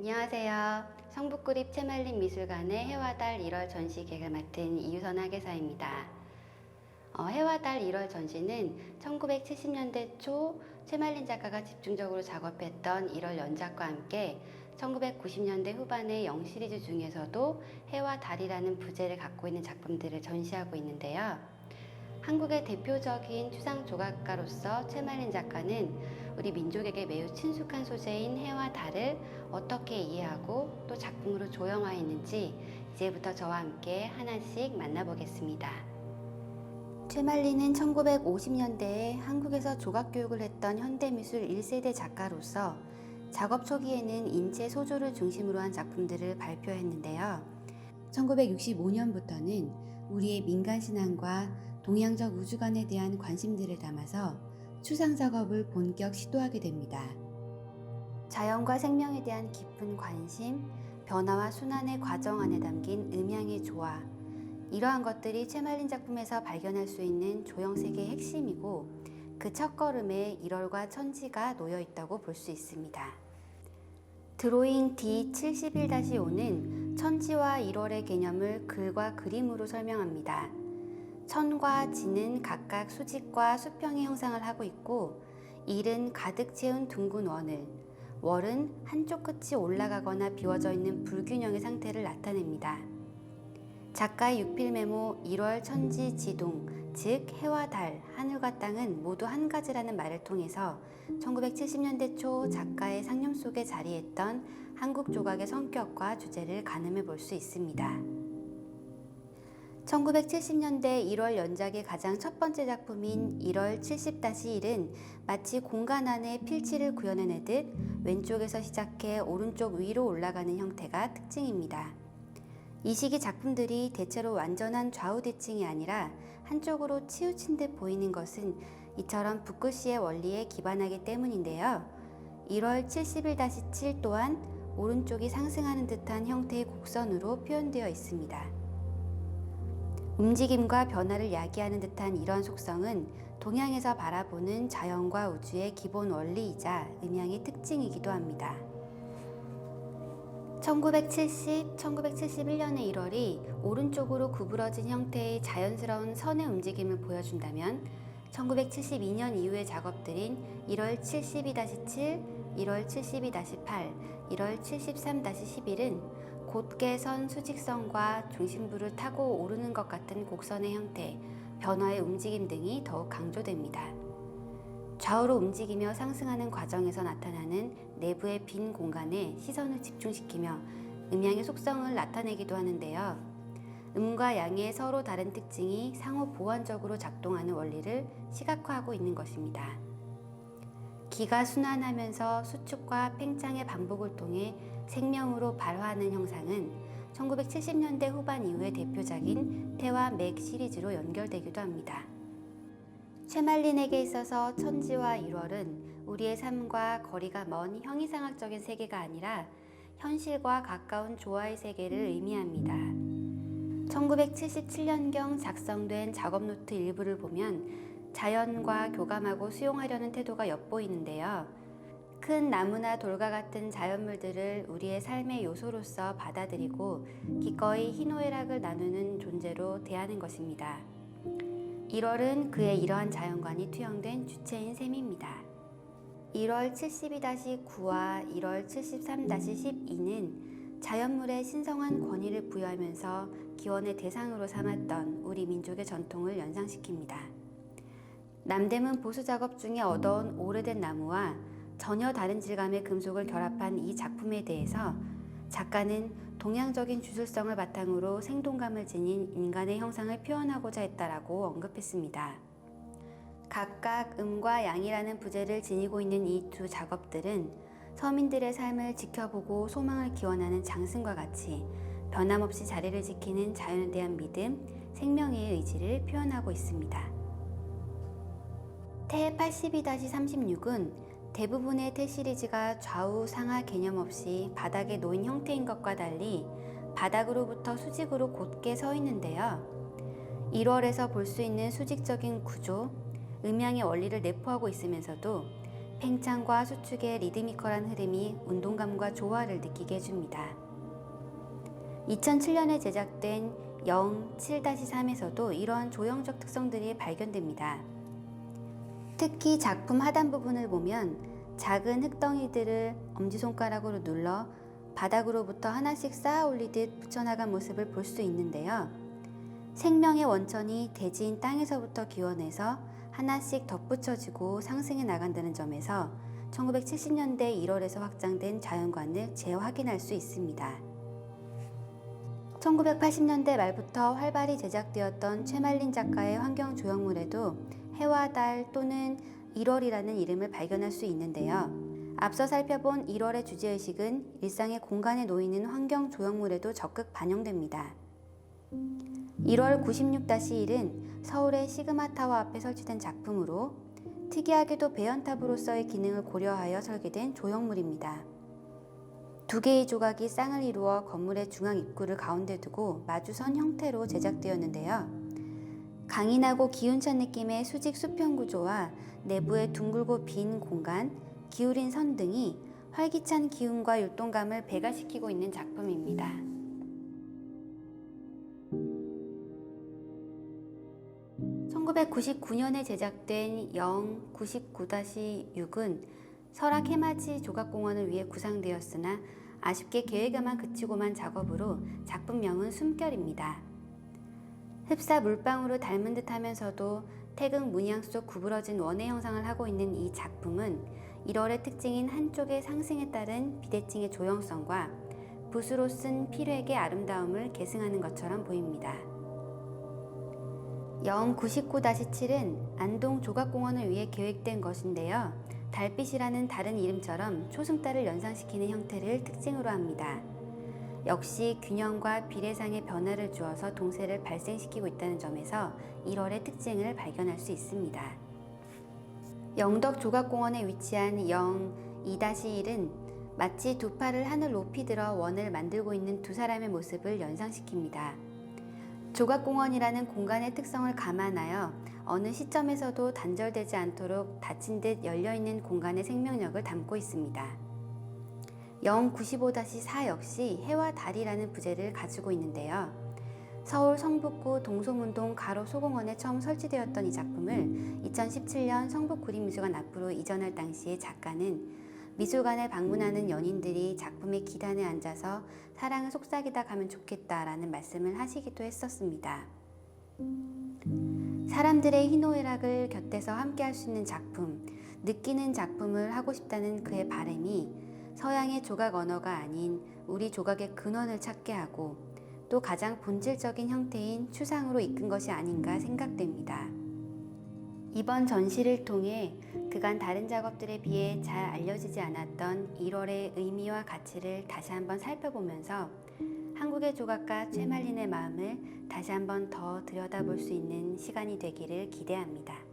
안녕하세요. 성북구립 채말림 미술관의 해와 달 1월 전시 기획을 맡은 이유선 학예사입니다. 해와 달 1월 전시는 1970년대 초 채말림 작가가 집중적으로 작업했던 1월 연작과 함께 1990년대 후반의 영시리즈 중에서도 해와 달이라는 부제를 갖고 있는 작품들을 전시하고 있는데요. 한국의 대표적인 추상 조각가로서 채말린 작가는 우리 민족에게 매우 친숙한 소재인 해와 달을 어떻게 이해하고 또 작품으로 조형화했는지 이제부터 저와 함께 하나씩 만나보겠습니다. 채말린은 1950년대에 한국에서 조각교육을 했던 현대미술 1세대 작가로서 작업 초기에는 인체 소조를 중심으로 한 작품들을 발표했는데요. 1965년부터는 우리의 민간신앙과 동양적 우주관에 대한 관심들을 담아서 추상 작업을 본격 시도하게 됩니다. 자연과 생명에 대한 깊은 관심, 변화와 순환의 과정 안에 담긴 음향의 조화, 이러한 것들이 채말린 작품에서 발견할 수 있는 조형세계의 핵심이고 그 첫걸음에 1월과 천지가 놓여 있다고 볼 수 있습니다. 드로잉 D71-5는 천지와 1월의 개념을 글과 그림으로 설명합니다. 천과 지는 각각 수직과 수평의 형상을 하고 있고 일은 가득 채운 둥근 원을, 월은 한쪽 끝이 올라가거나 비워져 있는 불균형의 상태를 나타냅니다. 작가의 육필 메모 1월 천지 지동, 즉 해와 달, 하늘과 땅은 모두 한 가지라는 말을 통해서 1970년대 초 작가의 상념 속에 자리했던 한국 조각의 성격과 주제를 가늠해 볼 수 있습니다. 1970년대 1월 연작의 가장 첫 번째 작품인 1월 70-1은 마치 공간 안에 필치를 구현해내듯 왼쪽에서 시작해 오른쪽 위로 올라가는 형태가 특징입니다. 이 시기 작품들이 대체로 완전한 좌우 대칭이 아니라 한쪽으로 치우친 듯 보이는 것은 이처럼 붓글씨의 원리에 기반하기 때문인데요. 1월 71-7 또한 오른쪽이 상승하는 듯한 형태의 곡선으로 표현되어 있습니다. 움직임과 변화를 야기하는 듯한 이런 속성은 동양에서 바라보는 자연과 우주의 기본 원리이자 음향의 특징이기도 합니다. 1971년의 1월이 오른쪽으로 구부러진 형태의 자연스러운 선의 움직임을 보여준다면 1972년 이후의 작업들인 1월 72-7, 1월 72-8, 1월 73-11은 곧게 선 수직선과 중심부를 타고 오르는 것 같은 곡선의 형태, 변화의 움직임 등이 더욱 강조됩니다. 좌우로 움직이며 상승하는 과정에서 나타나는 내부의 빈 공간에 시선을 집중시키며 음향의 속성을 나타내기도 하는데요. 음과 양의 서로 다른 특징이 상호 보완적으로 작동하는 원리를 시각화하고 있는 것입니다. 기가 순환하면서 수축과 팽창의 반복을 통해 생명으로 발화하는 형상은 1970년대 후반 이후의 대표작인 태와 맥 시리즈로 연결되기도 합니다. 채말린에게 있어서 천지와 1월은 우리의 삶과 거리가 먼 형이상학적인 세계가 아니라 현실과 가까운 조화의 세계를 의미합니다. 1977년경 작성된 작업노트 일부를 보면 자연과 교감하고 수용하려는 태도가 엿보이는데요. 큰 나무나 돌과 같은 자연물들을 우리의 삶의 요소로서 받아들이고 기꺼이 희노애락을 나누는 존재로 대하는 것입니다. 1월은 그의 이러한 자연관이 투영된 주체인 셈입니다. 1월 72-9와 1월 73-12는 자연물에 신성한 권위를 부여하면서 기원의 대상으로 삼았던 우리 민족의 전통을 연상시킵니다. 남대문 보수 작업 중에 얻어온 오래된 나무와 전혀 다른 질감의 금속을 결합한 이 작품에 대해서 작가는 동양적인 주술성을 바탕으로 생동감을 지닌 인간의 형상을 표현하고자 했다라고 언급했습니다. 각각 음과 양이라는 부제를 지니고 있는 이 두 작업들은 서민들의 삶을 지켜보고 소망을 기원하는 장승과 같이 변함없이 자리를 지키는 자연에 대한 믿음, 생명의 의지를 표현하고 있습니다. 태 82-36은 대부분의 태 시리즈가 좌우 상하 개념 없이 바닥에 놓인 형태인 것과 달리 바닥으로부터 수직으로 곧게 서 있는데요. 1월에서 볼 수 있는 수직적인 구조, 음향의 원리를 내포하고 있으면서도 팽창과 수축의 리드미컬한 흐름이 운동감과 조화를 느끼게 해줍니다. 2007년에 제작된 07-3에서도 이러한 조형적 특성들이 발견됩니다. 특히 작품 하단 부분을 보면 작은 흙덩이들을 엄지손가락으로 눌러 바닥으로부터 하나씩 쌓아 올리듯 붙여나간 모습을 볼 수 있는데요. 생명의 원천이 대지인 땅에서부터 기원해서 하나씩 덧붙여지고 상승해 나간다는 점에서 1970년대 1월에서 확장된 자연관을 재확인할 수 있습니다. 1980년대 말부터 활발히 제작되었던 최말린 작가의 환경 조형물에도 해와 달 또는 1월이라는 이름을 발견할 수 있는데요. 앞서 살펴본 1월의 주제의식은 일상의 공간에 놓이는 환경 조형물에도 적극 반영됩니다. 1월 96-1은 서울의 시그마타워 앞에 설치된 작품으로 특이하게도 배연탑으로서의 기능을 고려하여 설계된 조형물입니다. 두 개의 조각이 쌍을 이루어 건물의 중앙 입구를 가운데 두고 마주선 형태로 제작되었는데요. 강인하고 기운찬 느낌의 수직 수평 구조와 내부의 둥글고 빈 공간, 기울인 선 등이 활기찬 기운과 율동감을 배가시키고 있는 작품입니다. (1999년에) 제작된 099-6은 설악 해맞이 조각공원을 위해 구상되었으나 아쉽게 계획에만 그치고만 작업으로 작품명은 숨결입니다. 흡사 물방울을 닮은 듯 하면서도 태극 문양 속 구부러진 원의 형상을 하고 있는 이 작품은 1월의 특징인 한쪽의 상승에 따른 비대칭의 조형성과 붓으로 쓴 필획의 아름다움을 계승하는 것처럼 보입니다. 099-7은 안동 조각공원을 위해 계획된 것인데요. 달빛이라는 다른 이름처럼 초승달을 연상시키는 형태를 특징으로 합니다. 역시 균형과 비례상의 변화를 주어서 동세를 발생시키고 있다는 점에서 1월의 특징을 발견할 수 있습니다. 영덕 조각공원에 위치한 02-1은 마치 두 팔을 하늘 높이 들어 원을 만들고 있는 두 사람의 모습을 연상시킵니다. 조각공원이라는 공간의 특성을 감안하여 어느 시점에서도 단절되지 않도록 닫힌 듯 열려있는 공간의 생명력을 담고 있습니다. 095-4 역시 해와 달이라는 부제를 가지고 있는데요. 서울 성북구 동소문동 가로 소공원에 처음 설치되었던 이 작품을 2017년 성북구립미술관 앞으로 이전할 당시에 작가는 미술관을 방문하는 연인들이 작품의 기단에 앉아서 사랑을 속삭이다 가면 좋겠다라는 말씀을 하시기도 했었습니다. 사람들의 희노애락을 곁에서 함께 할 수 있는 작품, 느끼는 작품을 하고 싶다는 그의 바람이 서양의 조각 언어가 아닌 우리 조각의 근원을 찾게 하고 또 가장 본질적인 형태인 추상으로 이끈 것이 아닌가 생각됩니다. 이번 전시를 통해 그간 다른 작업들에 비해 잘 알려지지 않았던 1월의 의미와 가치를 다시 한번 살펴보면서 한국의 조각가 최말린의 마음을 다시 한번 더 들여다볼 수 있는 시간이 되기를 기대합니다.